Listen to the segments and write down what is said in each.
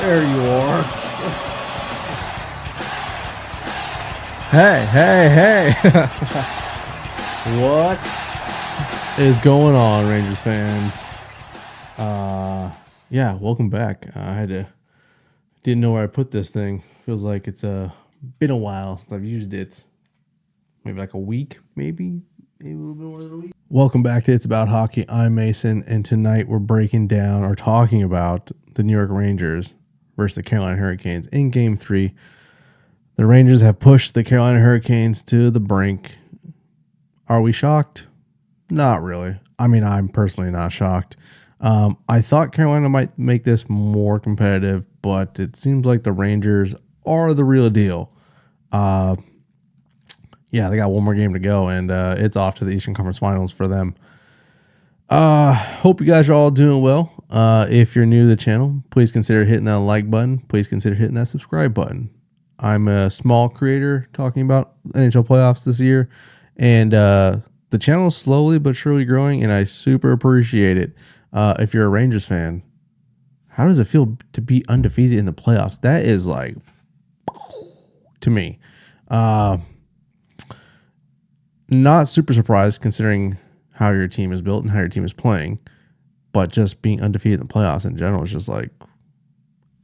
There you are. Hey. What is going on, Rangers fans? Yeah, welcome back. Didn't know where I put this thing. Feels like it's been a while since I've used it. Maybe like a week, maybe a little bit more than a week. Welcome back to It's About Hockey. I'm Mason, and tonight we're breaking down or talking about the New York Rangers versus the Carolina Hurricanes in Game 3. The Rangers have pushed the Carolina Hurricanes to the brink. Are we shocked? Not really. I mean, I'm personally not shocked. I thought Carolina might make this more competitive, but it seems like the Rangers are the real deal. Yeah, they got one more game to go, and it's off to the Eastern Conference Finals for them. Hope you guys are all doing well. If you're new to the channel, please consider hitting that like button. Please consider hitting that subscribe button. I'm a small creator talking about NHL playoffs this year, and the channel is slowly but surely growing, and I super appreciate it. If you're a Rangers fan, how does it feel to be undefeated in the playoffs? That is like, to me, not super surprised considering how your team is built and how your team is playing, but just being undefeated in the playoffs in general is just like,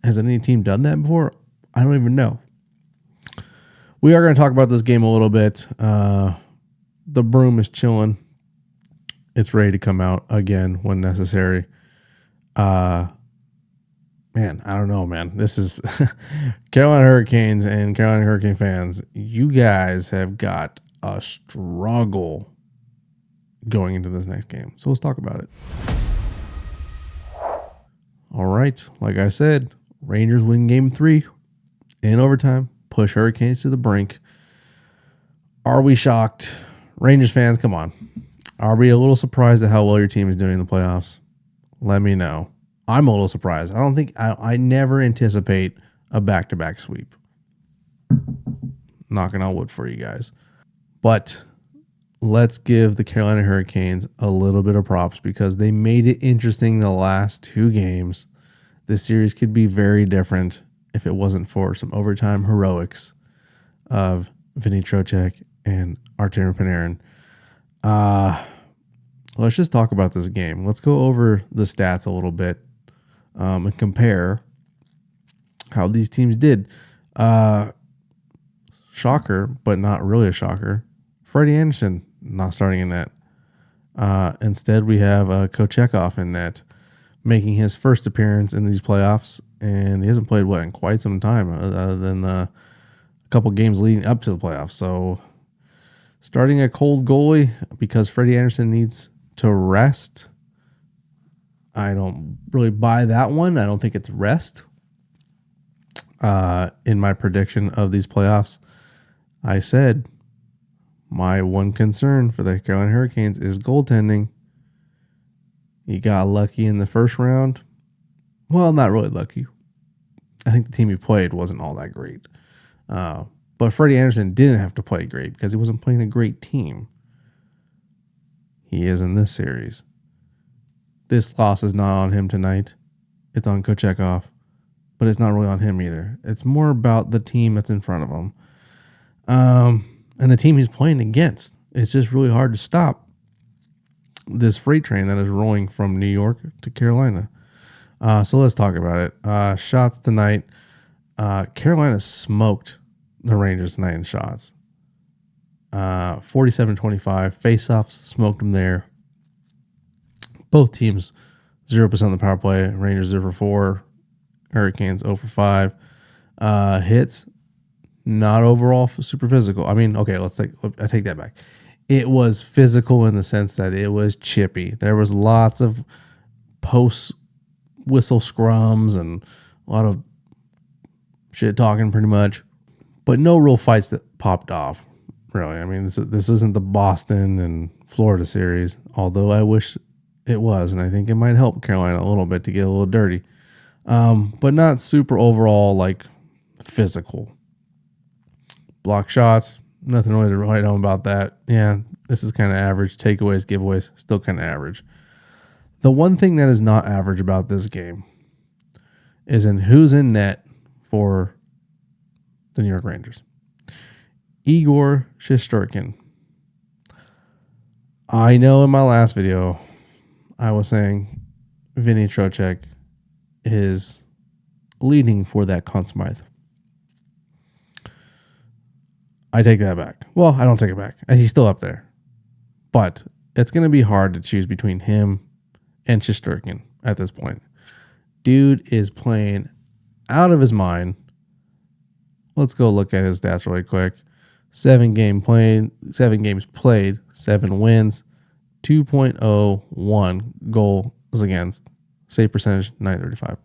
has any team done that before? I don't even know. We are going to talk about this game a little bit. The broom is chilling. It's ready to come out again when necessary. Man, I don't know, man. This is Carolina Hurricanes and Carolina Hurricane fans. You guys have got a struggle going into this next game. So let's talk about it. All right. Like I said, Rangers win Game 3 in overtime. Push Hurricanes to the brink. Are we shocked? Rangers fans, come on. Are we a little surprised at how well your team is doing in the playoffs? Let me know. I'm a little surprised. I never anticipate a back-to-back sweep. Knocking on wood for you guys. But let's give the Carolina Hurricanes a little bit of props because they made it interesting the last two games. This series could be very different if it wasn't for some overtime heroics of Vinny Trocheck and Artemi Panarin. Let's just talk about this game. Let's go over the stats a little bit and compare how these teams did. Shocker, but not really a shocker. Freddie Anderson not starting in net. Instead, we have Kochetkov in net, making his first appearance in these playoffs, and he hasn't played in quite some time, other than a couple games leading up to the playoffs. So, starting a cold goalie because Freddie Anderson needs to rest. I don't really buy that one. I don't think it's rest. In my prediction of these playoffs, I said my one concern for the Carolina Hurricanes is goaltending. You got lucky in the first round. Well, not really lucky. I think the team he played wasn't all that great. But Freddie Anderson didn't have to play great because he wasn't playing a great team. He is in this series. This loss is not on him tonight. It's on Kochetkov. But it's not really on him either. It's more about the team that's in front of him. And the team he's playing against. It's just really hard to stop this freight train that is rolling from New York to Carolina. So let's talk about it. Shots tonight. Carolina smoked the Rangers tonight in shots. 47-25. Face-offs smoked them there. Both teams 0% on the power play. Rangers 0 for 4. Hurricanes 0 for 5. Hits, not overall super physical. I mean, okay, I take that back. It was physical in the sense that it was chippy. There was lots of post whistle scrums and a lot of shit talking pretty much, but no real fights that popped off, really. I mean, this isn't the Boston and Florida series, although I wish it was, and I think it might help Carolina a little bit to get a little dirty. But not super overall, like, physical. Block shots, nothing really to write home about that. Yeah, this is kind of average. Takeaways, giveaways, still kind of average. The one thing that is not average about this game is in who's in net for the New York Rangers. Igor Shesterkin. I know in my last video, I was saying Vinny Trocheck is leading for that Conn Smythe. I take that back. Well, I don't take it back. He's still up there. But it's going to be hard to choose between him and Shesterkin at this point. Dude is playing out of his mind. Let's go look at his stats really quick. 7 games played, 7 wins, 2.01 goals against, save percentage, .935.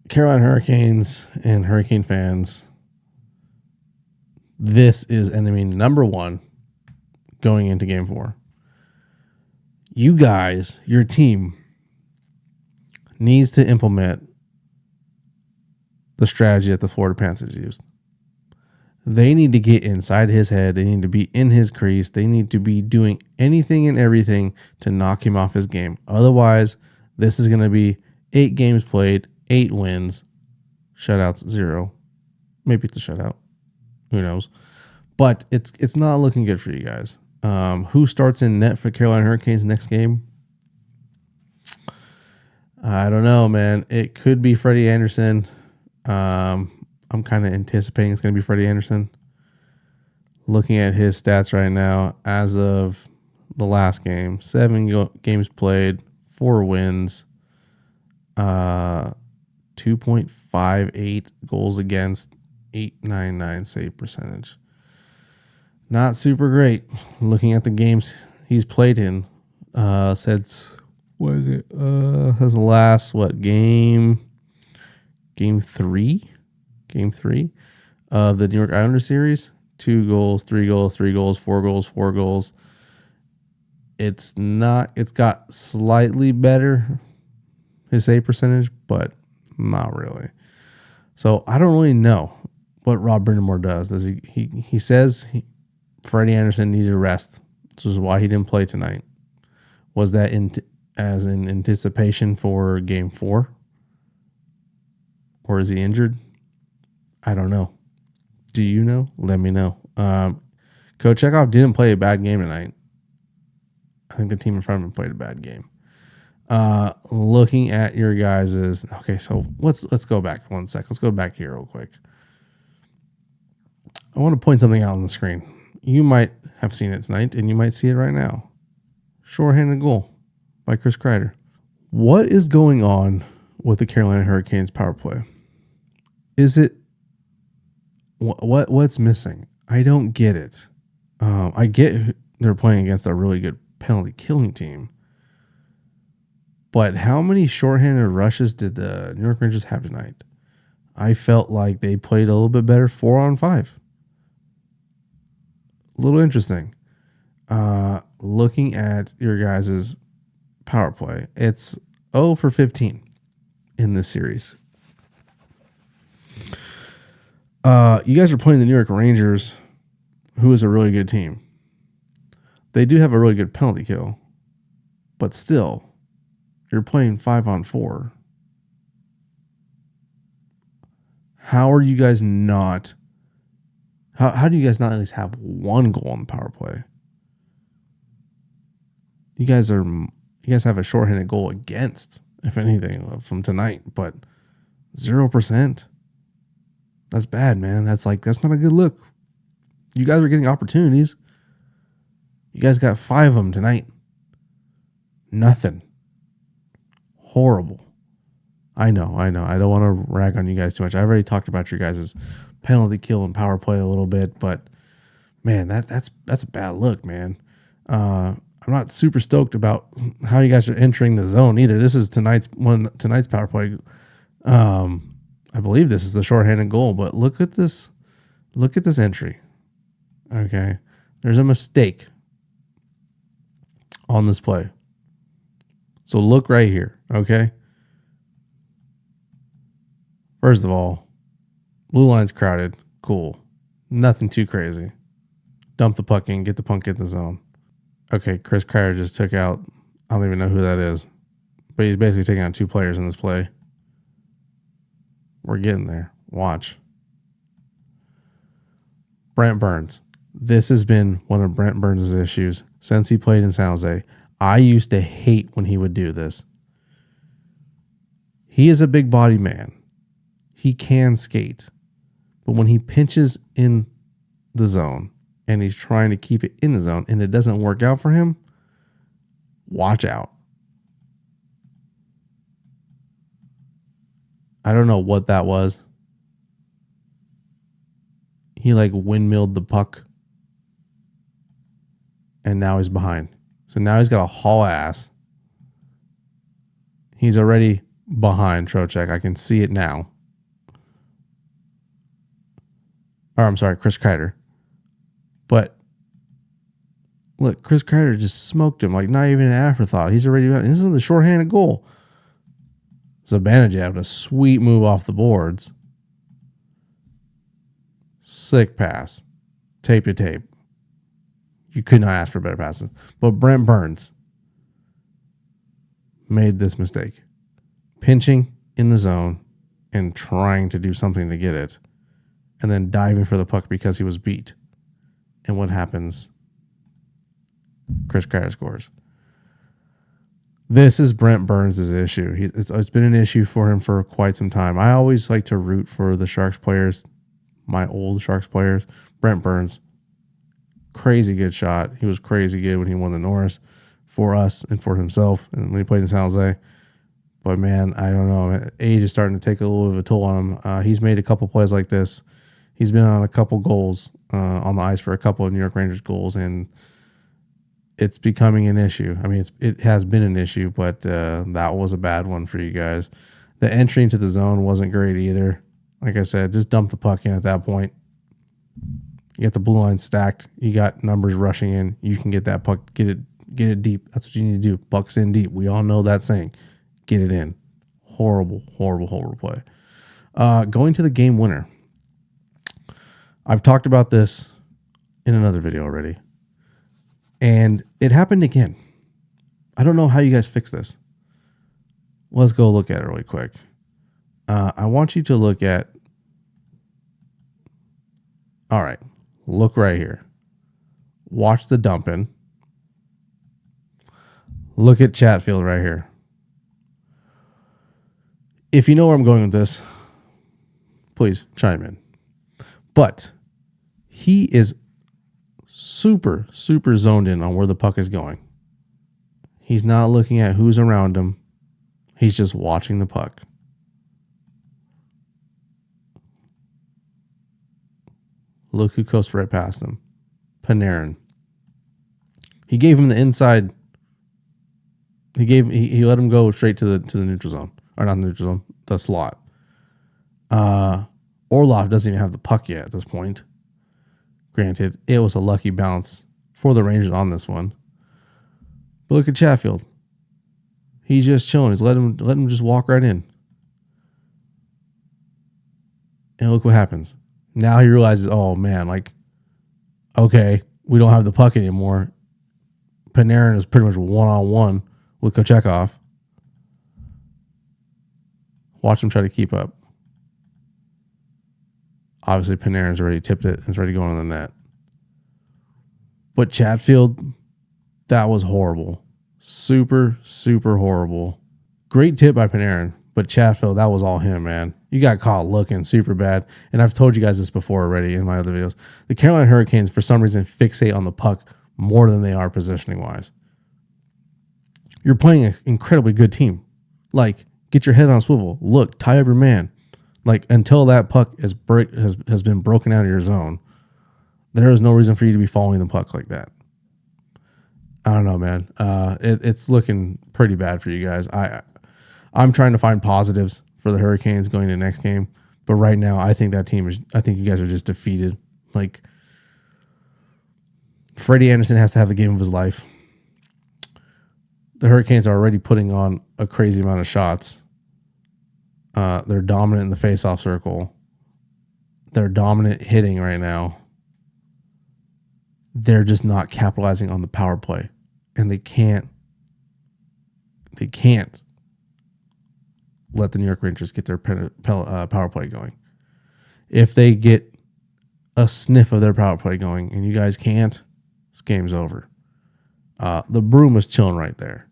Carolina Hurricanes and Hurricane fans, this is enemy number 1 going into Game 4. You guys, your team, needs to implement the strategy that the Florida Panthers used. They need to get inside his head. They need to be in his crease. They need to be doing anything and everything to knock him off his game. Otherwise, this is going to be 8 games played, 8 wins, shutouts 0. Maybe it's a shutout. Who knows? But it's not looking good for you guys. Who starts in net for Carolina Hurricanes next game? I don't know, man. It could be Freddie Anderson. I'm kind of anticipating it's going to be Freddie Anderson. Looking at his stats right now, as of the last game, 7 games played, 4 wins, 2.58 goals against, 8.99 save percentage. Not super great. Looking at the games he's played in, since what is it? His last game 3 of the New York Islanders series. 2 goals, 3 goals, 3 goals, 4 goals, 4 goals. It's got slightly better, his save percentage, but not really. So I don't really know what Rob Brind'Amour does. He says Freddie Anderson needed a rest. This is why he didn't play tonight. Was that as in anticipation for Game 4? Or is he injured? I don't know. Do you know? Let me know. Kochetkov didn't play a bad game tonight. I think the team in front of him played a bad game. Looking at your guys's, okay, so let's go back 1 sec. Let's go back here real quick. I want to point something out on the screen. You might have seen it tonight, and you might see it right now. Shorthanded goal by Chris Kreider. What is going on with the Carolina Hurricanes power play? Is it what's missing? I don't get it. I get they're playing against a really good penalty killing team, but how many shorthanded rushes did the New York Rangers have tonight? I felt like they played a little bit better 4-on-5. A little interesting. Looking at your guys' power play, it's 0 for 15 in this series. You guys are playing the New York Rangers, who is a really good team. They do have a really good penalty kill, but still, you're playing 5-on-4. How are you guys not? How do you guys not at least have 1 goal on the power play? You guys have a shorthanded goal against, if anything, from tonight, but 0%. That's bad, man. That's not a good look. You guys are getting opportunities. You guys got 5 of them tonight. Nothing. Horrible. I know. I don't want to rag on you guys too much. I already talked about your guys' penalty kill and power play a little bit, but man, that's a bad look, man. I'm not super stoked about how you guys are entering the zone either. This is tonight's power play. I believe this is the shorthanded goal, but look at this entry. Okay. There's a mistake on this play. So look right here. Okay. First of all, blue line's crowded. Cool. Nothing too crazy. Dump the puck in, get the puck in the zone. Okay, Chris Kreider just took out I don't even know who that is. But he's basically taking on 2 players in this play. We're getting there. Watch. Brent Burns. This has been one of Brent Burns' issues since he played in San Jose. I used to hate when he would do this. He is a big body man. He can skate. But when he pinches in the zone and he's trying to keep it in the zone and it doesn't work out for him, watch out. I don't know what that was. He like windmilled the puck. And now he's behind. So now he's got a haul ass. He's already behind Trocheck. I can see it now. Or I'm sorry, Chris Kreider. But look, Chris Kreider just smoked him. Like not even an afterthought. He's already. This is the shorthanded goal. Zibanejad having a sweet move off the boards. Sick pass. Tape to tape. You could not ask for better passes. But Brent Burns made this mistake. Pinching in the zone and trying to do something to get it. And then diving for the puck because he was beat. And what happens? Chris Kreider scores. This is Brent Burns' issue. It's been an issue for him for quite some time. I always like to root for the Sharks players, my old Sharks players. Brent Burns, crazy good shot. He was crazy good when he won the Norris for us and for himself and when he played in San Jose. But, man, I don't know. Age is starting to take a little bit of a toll on him. He's made a couple plays like this. He's been on a couple goals on the ice for a couple of New York Rangers goals, and it's becoming an issue. I mean, it has been an issue, but that was a bad one for you guys. The entry into the zone wasn't great either. Like I said, just dump the puck in at that point. You got the blue line stacked. You got numbers rushing in. You can get that puck, get it deep. That's what you need to do. Pucks in deep. We all know that saying. Get it in. Horrible, horrible, horrible play. Going to the game winner. I've talked about this in another video already. And it happened again. I don't know how you guys fix this. Let's go look at it really quick. I want you to look at... All right. Look right here. Watch the dumping. Look at Chatfield right here. If you know where I'm going with this, please chime in. But he is super, super zoned in on where the puck is going. He's not looking at who's around him. He's just watching the puck. Look who coasted right past him. Panarin. He gave him the inside. He let him go straight to the neutral zone. Or not the neutral zone, the slot. Orlov doesn't even have the puck yet at this point. Granted, it was a lucky bounce for the Rangers on this one. But look at Chatfield. He's just chilling. He's let him just walk right in. And look what happens. Now he realizes, oh man, like, okay, we don't have the puck anymore. Panarin is pretty much one-on-one with Kochekov. Watch him try to keep up. Obviously, Panarin's already tipped it and is ready to go on the net. But Chatfield, that was horrible. Super, super horrible. Great tip by Panarin, but Chatfield, that was all him, man. You got caught looking super bad. And I've told you guys this before already in my other videos. The Carolina Hurricanes, for some reason, fixate on the puck more than they are positioning-wise. You're playing an incredibly good team. Like, get your head on a swivel. Look, tie up your man. Like, until that puck has been broken out of your zone, there is no reason for you to be following the puck like that. I don't know, man. It's looking pretty bad for you guys. I'm trying to find positives for the Hurricanes going to the next game, but right now I think you guys are just defeated. Like, Freddie Anderson has to have the game of his life. The Hurricanes are already putting on a crazy amount of shots. They're dominant in the faceoff circle. They're dominant hitting right now. They're just not capitalizing on the power play. And they can't They can't let the New York Rangers get their power play going. If they get a sniff of their power play going and you guys can't, this game's over. The broom is chilling right there.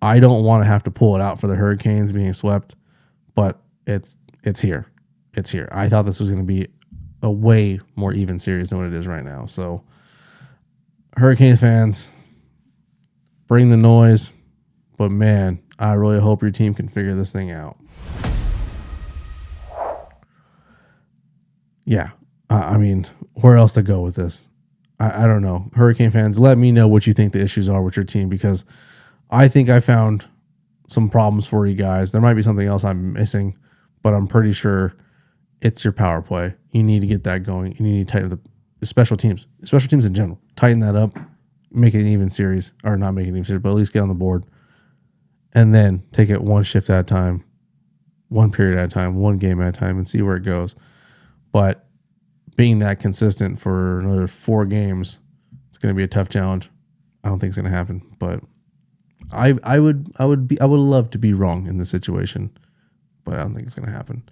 I don't want to have to pull it out for the Hurricanes being swept, but it's here. It's here. I thought this was going to be a way more even series than what it is right now. So, Hurricanes fans, bring the noise, but man, I really hope your team can figure this thing out. Yeah, I mean, where else to go with this? I don't know. Hurricane fans, let me know what you think the issues are with your team, because I think I found some problems for you guys. There might be something else I'm missing, but I'm pretty sure it's your power play. You need to get that going. You need to tighten the special teams in general. Tighten that up, make it an even series, or not make it an even series, but at least get on the board. And then take it one shift at a time, one period at a time, one game at a time, and see where it goes. But being that consistent for another 4 games, it's going to be a tough challenge. I don't think it's going to happen, but I would love to be wrong in this situation, but I don't think it's going to happen.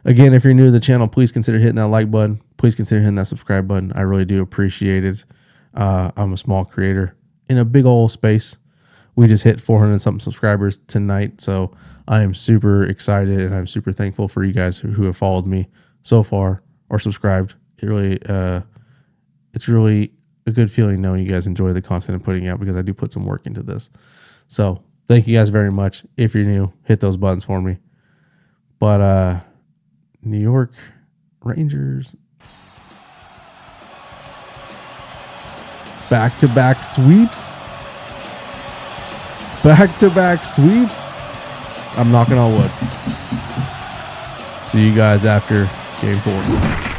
Again, if you're new to the channel, please consider hitting that like button. Please consider hitting that subscribe button. I really do appreciate it. I'm a small creator in a big old space. We just hit 400 something subscribers tonight, so I am super excited and I'm super thankful for you guys who have followed me so far or subscribed. It's really a good feeling knowing you guys enjoy the content I'm putting out, because I do put some work into this. So thank you guys very much. If you're new, hit those buttons for me. But New York Rangers, back-to-back sweeps. Back-to-back sweeps. I'm knocking on wood. See you guys after Game 4.